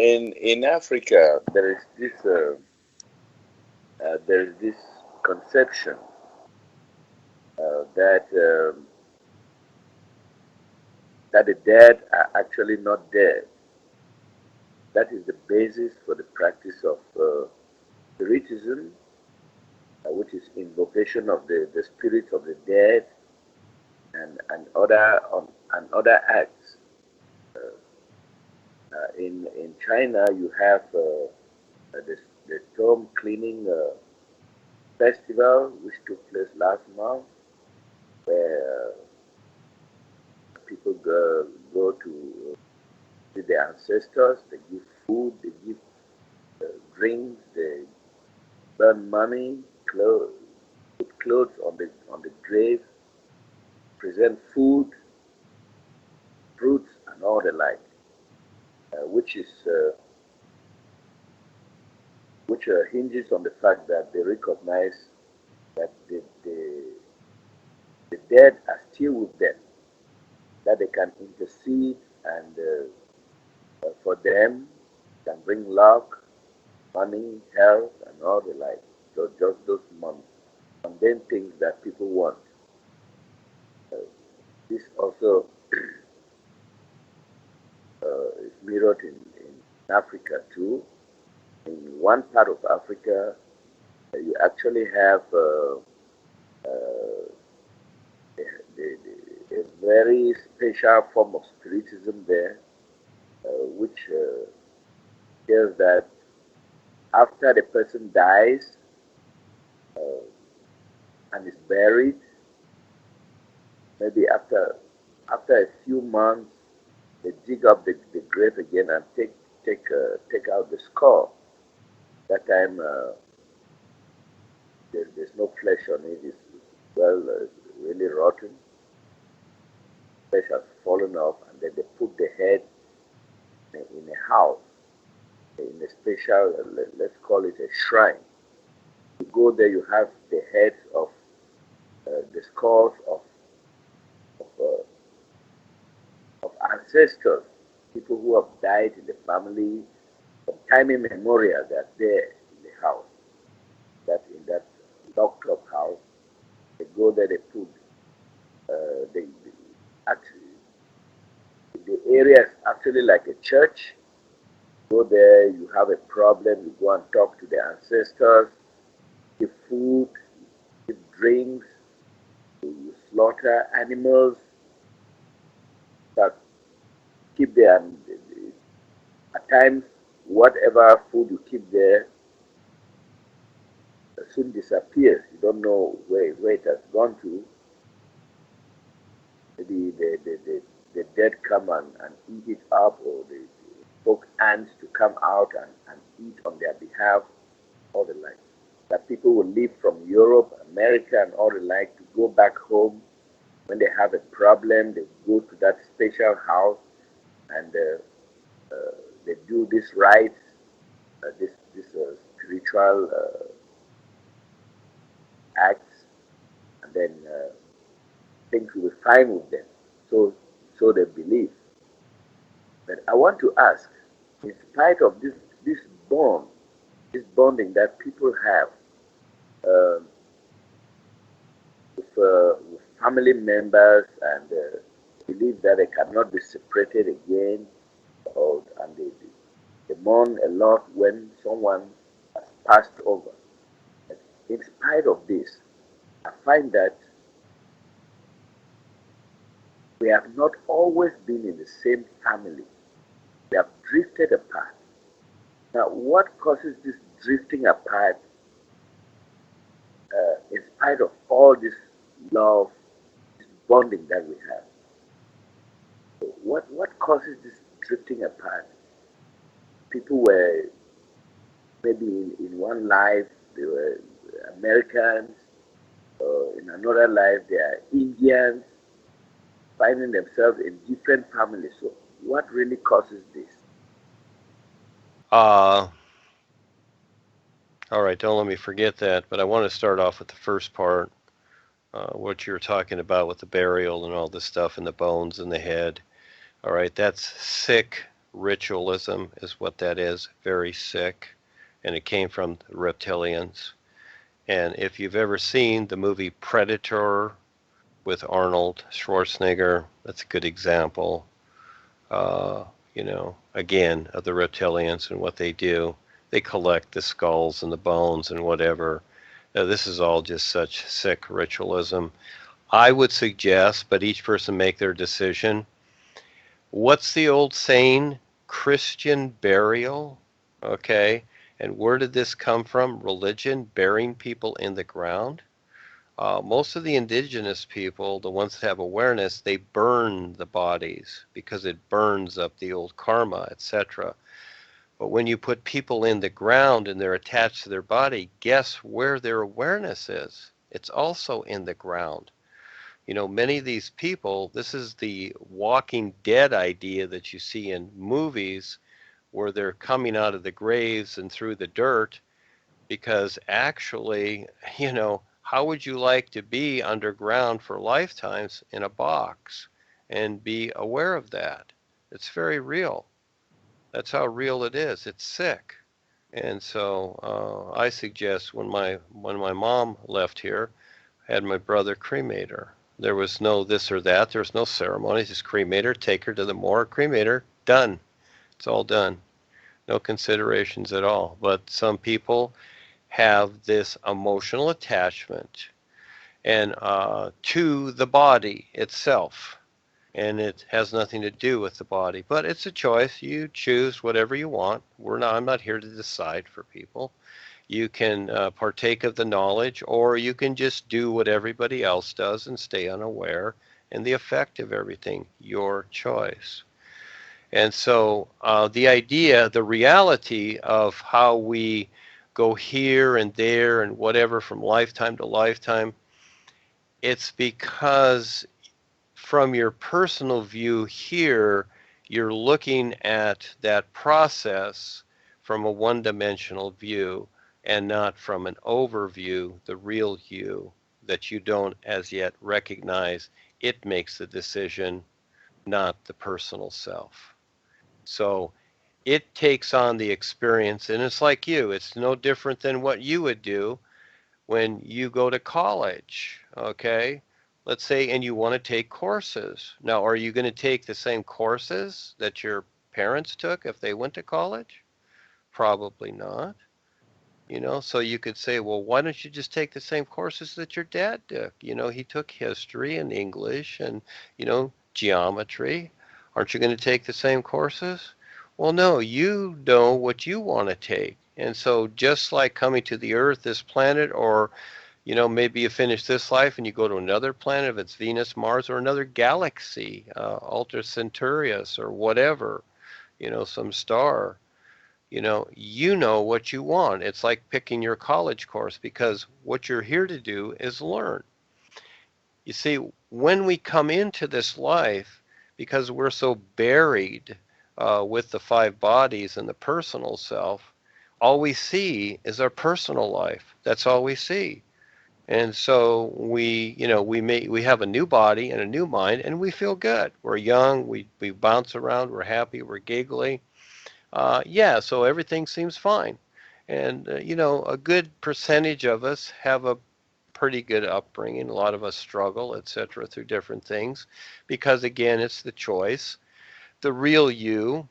in Africa, there is this conception that that the dead are actually not dead. That is the basis for the practice of spiritism, which is invocation of the spirits of the dead and other acts. In China, you have the tomb cleaning festival, which took place last month, where people go to see their ancestors. They give food, they give drinks, they burn money, put clothes on the grave, present food, fruits, and all the like, which is which hinges on the fact that they recognize that the dead are still with them, that they can intercede and for them can bring luck, money, health, and all the like. So just those mundane things that people want. Uh, this also is mirrored in Africa too. In one part of Africa, you actually have a very special form of spiritism there, which tells that after the person dies uh, and is buried, maybe after a few months, they dig up the grave again and take out the skull. That time there's no flesh on it. It's well really rotten. Flesh has fallen off, and then they put the head in a house, in a special, let's call it a shrine. You go there, you have the heads of the skulls of, of ancestors, people who have died in the family from time immemorial. That there in the house, that in that locked up house. They go there, they put actually the area is actually like a church. Go there, you have a problem, you go and talk to the ancestors, give food, give drinks, you slaughter animals, but keep there. And at times, whatever food you keep there soon disappears. You don't know where it has gone to. Maybe the dead come and eat it up, or they poke ants to come out and eat on their behalf, all the like. That people will leave from Europe, America, and all the like to go back home. When they have a problem, they go to that special house and they do this rites, this spiritual acts, and then things will be fine with them. So, so they believe. But I want to ask, in spite of this bond, this bonding that people have uh, with family members, and believe that they cannot be separated again, or and they mourn a lot when someone has passed over. But in spite of this, I find that we have not always been in the same family. We have drifted apart. Now, what causes this drifting apart in spite of all this love, this bonding that we have? So what causes this drifting apart? People were maybe in one life they were Americans, or in another life they are Indians, finding themselves in different families. So what really causes this? Uh, all right, don't let me forget that, but I want to start off with the first part, what you're talking about with the burial and all this stuff and the bones and the head. All right, that's sick ritualism is what that is, very sick, and it came from the reptilians. And if you've ever seen the movie Predator with Arnold Schwarzenegger, that's a good example, uh, again, of the reptilians and what they do. They collect the skulls and the bones and whatever. This is all just such sick ritualism. I would suggest, but each person make their decision. What's the old saying? Christian burial? Okay. And where did this come from? Religion, burying people in the ground? Most of the indigenous people, the ones that have awareness, they burn the bodies because it burns up the old karma, etc. But when you put people in the ground and they're attached to their body, guess where their awareness is? It's also in the ground. Many of these people, this is the Walking Dead idea that you see in movies where they're coming out of the graves and through the dirt, because actually, how would you like to be underground for lifetimes in a box and be aware of that? It's very real. That's how real it is. It's sick. And so I suggest when my mom left here, I had my brother cremate her. There was no this or that. There was no ceremony. Just cremate her, take her to the morgue, cremate her, done. It's all done. No considerations at all. But some people have this emotional attachment and to the body itself, and it has nothing to do with the body. But it's a choice. You choose whatever you want. I'm not here to decide for people. You can partake of the knowledge, or you can just do what everybody else does and stay unaware, and the effect of everything, your choice. And so the reality of how we go here and there and whatever from lifetime to lifetime, it's because from your personal view here, you're looking at that process from a one-dimensional view and not from an overview, the real you that you don't as yet recognize. It makes the decision, not the personal self. So it takes on the experience, and it's like you. It's no different than what you would do when you go to college, okay? Let's say, and you want to take courses. Now, are you going to take the same courses that your parents took if they went to college? Probably not. So you could say, well, why don't you just take the same courses that your dad took? He took history and English and, geometry. Aren't you going to take the same courses? Well, no, you know what you want to take. And so just like coming to the earth, this planet, or, maybe you finish this life and you go to another planet, if it's Venus, Mars, or another galaxy, Alta Centaurus, or whatever, some star. You know what you want. It's like picking your college course, because what you're here to do is learn. You see, when we come into this life, because we're so buried with the five bodies and the personal self, all we see is our personal life. That's all we see. And so we have a new body and a new mind, and we feel good. We're young. We bounce around. We're happy. We're giggly. So everything seems fine. And, a good percentage of us have a pretty good upbringing. A lot of us struggle, etc., through different things because, again, it's the choice. The real you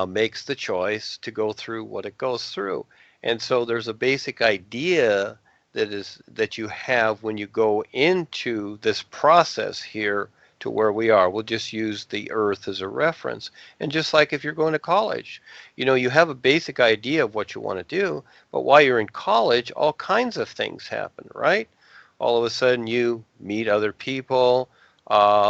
makes the choice to go through what it goes through. And so there's a basic idea that you have when you go into this process here to where we are. We'll just use the earth as a reference. And just like if you're going to college, you have a basic idea of what you want to do, but while you're in college, all kinds of things happen, right? All of a sudden you meet other people.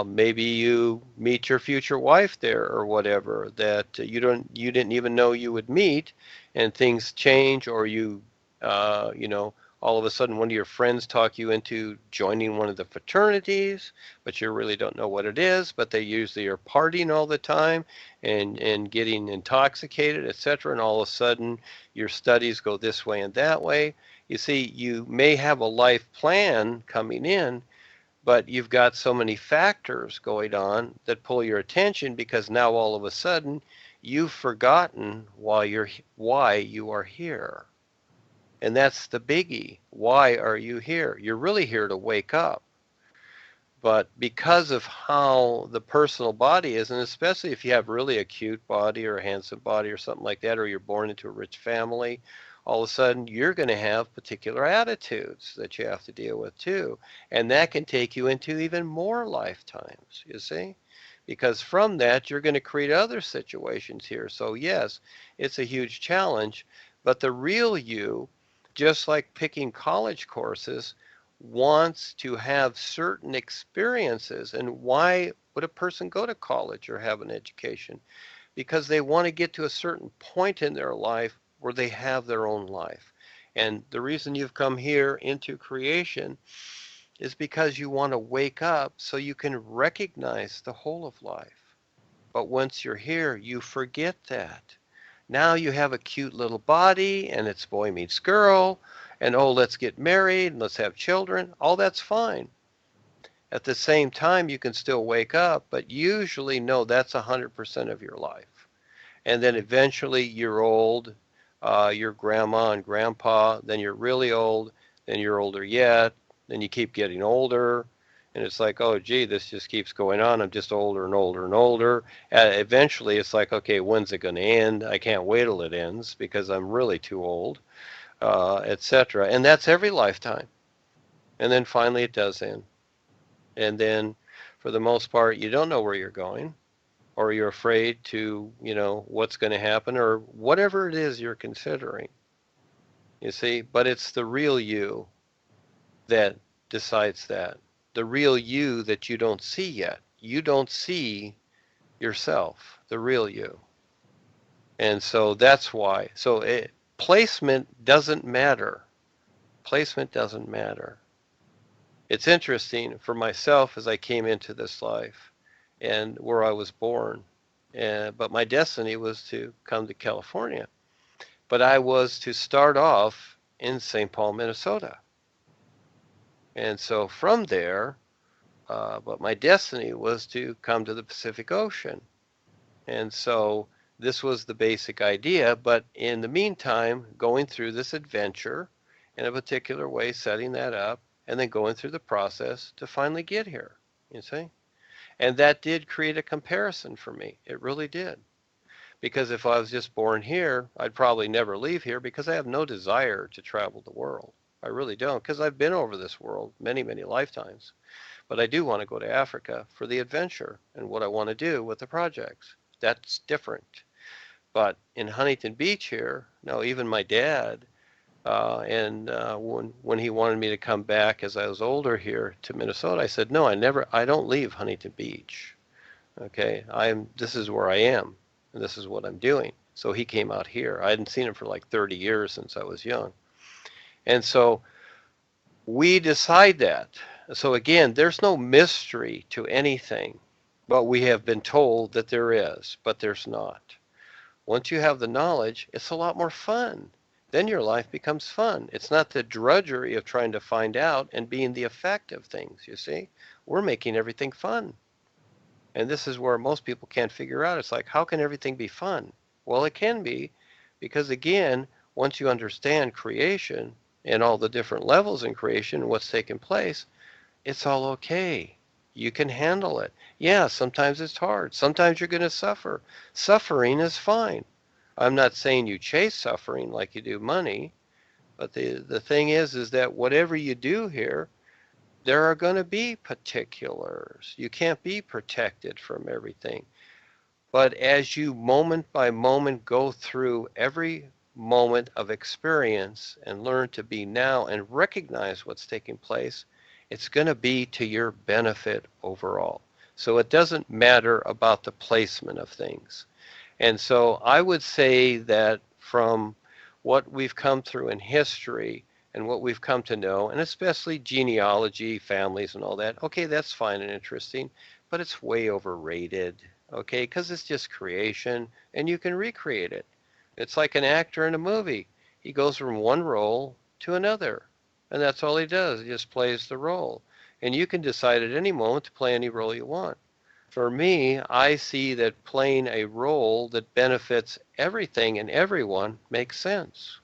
Maybe you meet your future wife there or whatever that you didn't even know you would meet, and things change, or all of a sudden one of your friends talk you into joining one of the fraternities, but you really don't know what it is, but they usually are partying all the time and getting intoxicated, etc. And all of a sudden your studies go this way and that way. You see, you may have a life plan coming in, But you've got so many factors going on that pull your attention because now all of a sudden you've forgotten why you are here. And that's the biggie. Why are you here? You're really here to wake up. But because of how the personal body is, and especially if you have really a cute body or a handsome body or something like that, or you're born into a rich family, all of a sudden you're going to have particular attitudes that you have to deal with too. And that can take you into even more lifetimes, you see? Because from that, you're going to create other situations here. So, yes, it's a huge challenge, but the real you, just like picking college courses, wants to have certain experiences. And why would a person go to college or have an education? Because they want to get to a certain point in their life where they have their own life. And the reason you've come here into creation is because you want to wake up so you can recognize the whole of life. But once you're here, you forget that. Now you have a cute little body and it's boy meets girl and oh, let's get married and let's have children. All that's fine. At the same time, you can still wake up, but usually, no, that's 100% of your life. And then eventually you're old, you're grandma and grandpa, then you're really old, then you're older yet, then you keep getting older. And it's like, oh, gee, this just keeps going on. I'm just older and older and older. Eventually, it's like, okay, when's it going to end? I can't wait till it ends because I'm really too old, etc. And that's every lifetime. And then finally, it does end. And then, for the most part, you don't know where you're going, or you're afraid to, what's going to happen, or whatever it is you're considering. You see, but it's the real you that decides that. The real you that you don't see yet. You don't see yourself, the real you. And so that's why. So placement doesn't matter. Placement doesn't matter. It's interesting for myself as I came into this life and where I was born. But my destiny was to come to California. But I was to start off in St. Paul, Minnesota. And so from there, but my destiny was to come to the Pacific Ocean. And so this was the basic idea. But in the meantime, going through this adventure in a particular way, setting that up, and then going through the process to finally get here, you see? And that did create a comparison for me. It really did. Because if I was just born here, I'd probably never leave here because I have no desire to travel the world. I really don't, because I've been over this world many, many lifetimes. But I do want to go to Africa for the adventure and what I want to do with the projects. That's different. But in Huntington Beach here, no, even my dad, when he wanted me to come back as I was older here to Minnesota, I said, no, I don't leave Huntington Beach. Okay, this is where I am, and this is what I'm doing. So he came out here. I hadn't seen him for like 30 years since I was young. And so we decide that. So again, there's no mystery to anything, but we have been told that there is, but there's not. Once you have the knowledge, it's a lot more fun. Then your life becomes fun. It's not the drudgery of trying to find out and being the effect of things, you see? We're making everything fun. And this is where most people can't figure out. It's like, how can everything be fun? Well, it can be because, again, once you understand creation and all the different levels in creation and what's taking place, it's all okay. You can handle it. Yeah, sometimes it's hard. Sometimes you're going to suffer. Suffering is fine. I'm not saying you chase suffering like you do money, but the thing is that whatever you do here, there are going to be particulars. You can't be protected from everything. But as you moment by moment go through every moment of experience and learn to be now and recognize what's taking place, it's going to be to your benefit overall. So it doesn't matter about the placement of things. And so I would say that from what we've come through in history and what we've come to know, and especially genealogy, families, and all that, okay, that's fine and interesting, but it's way overrated, okay, because it's just creation and you can recreate it. It's like an actor in a movie. He goes from one role to another, and that's all he does. He just plays the role. And you can decide at any moment to play any role you want. For me, I see that playing a role that benefits everything and everyone makes sense.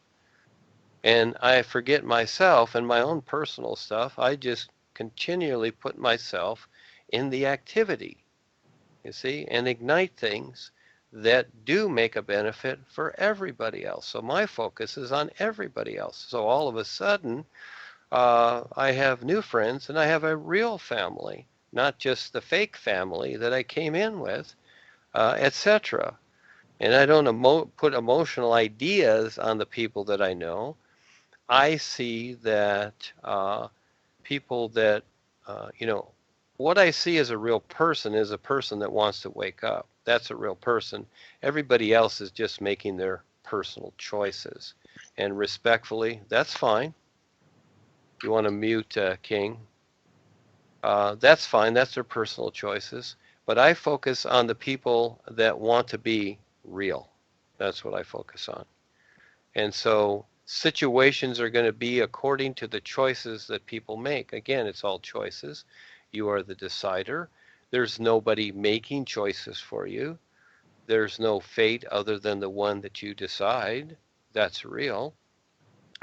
And I forget myself and my own personal stuff. I just continually put myself in the activity, you see, and ignite things that do make a benefit for everybody else. So my focus is on everybody else. So all of a sudden, I have new friends and I have a real family, not just the fake family that I came in with, etc. And I don't put emotional ideas on the people that I know. I see that people that, what I see as a real person is a person that wants to wake up. That's a real person. Everybody else is just making their personal choices. And respectfully, that's fine. You want to mute King? That's fine. That's their personal choices. But I focus on the people that want to be real. That's what I focus on. And so situations are going to be according to the choices that people make. Again, it's all choices. You are the decider. There's nobody making choices for you. There's no fate other than the one that you decide. That's real.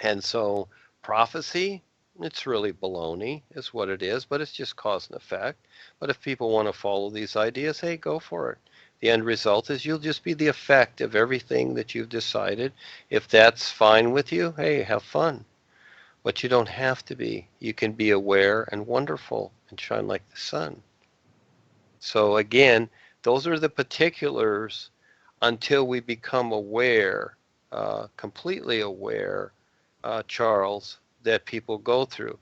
And so prophecy, it's really baloney is what it is, but it's just cause and effect. But if people want to follow these ideas, hey, go for it. The end result is you'll just be the effect of everything that you've decided. If that's fine with you, hey, have fun. But you don't have to be. You can be aware and wonderful and shine like the sun. So again, those are the particulars until we become aware, completely aware, Charles, that people go through.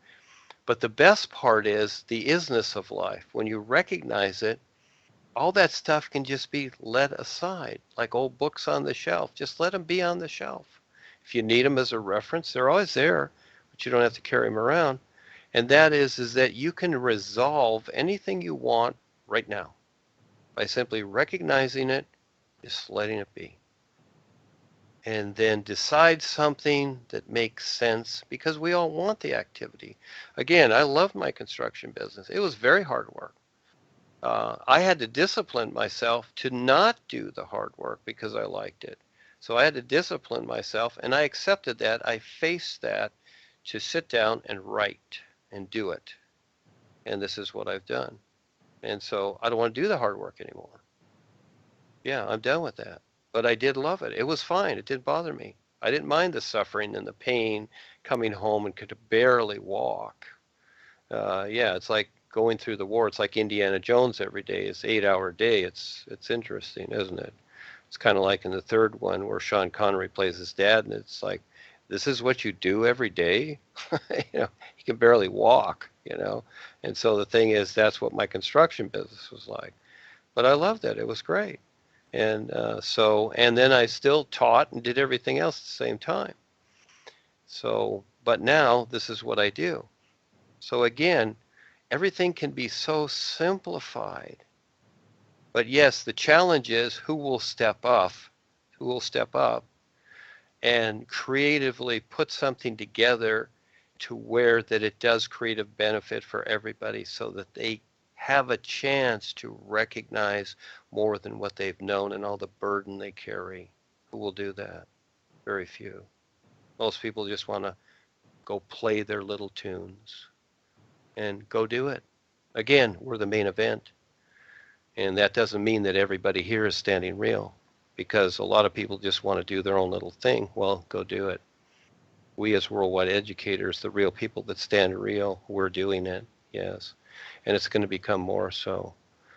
But the best part is the isness of life. When you recognize it, all that stuff can just be let aside, like old books on the shelf. Just let them be on the shelf. If you need them as a reference, they're always there, but you don't have to carry them around. And that is that you can resolve anything you want right now by simply recognizing it, just letting it be. And then decide something that makes sense because we all want the activity. Again, I love my construction business. It was very hard work. I had to discipline myself to not do the hard work because I liked it. So I had to discipline myself, and I accepted that. I faced that to sit down and write and do it. And this is what I've done. And so I don't want to do the hard work anymore. Yeah, I'm done with that. But I did love it. It was fine. It didn't bother me. I didn't mind the suffering and the pain coming home and could barely walk. Yeah, it's like going through the war. It's like Indiana Jones every day. It's 8 hour day. It's interesting, isn't it? It's kind of like in the third one where Sean Connery plays his dad, and it's like, this is what you do every day. He can barely walk. And so the thing is, that's what my construction business was like. But I loved it. It was great. And and then I still taught and did everything else at the same time. So, but now this is what I do. So again, everything can be so simplified. But yes, the challenge is who will step up, and creatively put something together to where that it does create a benefit for everybody so that they have a chance to recognize more than what they've known and all the burden they carry. Who will do that? Very few. Most people just want to go play their little tunes and go do it. Again, we're the main event. And that doesn't mean that everybody here is standing real, because a lot of people just want to do their own little thing. Well, go do it. We as worldwide educators, the real people that stand real, we're doing it, yes. And it's going to become more so.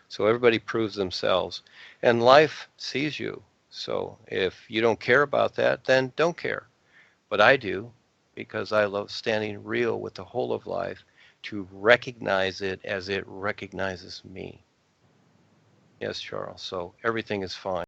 So everybody proves themselves. And life sees you. So if you don't care about that, then don't care. But I do, because I love standing real with the whole of life to recognize it as it recognizes me. Yes, Charles. So everything is fine.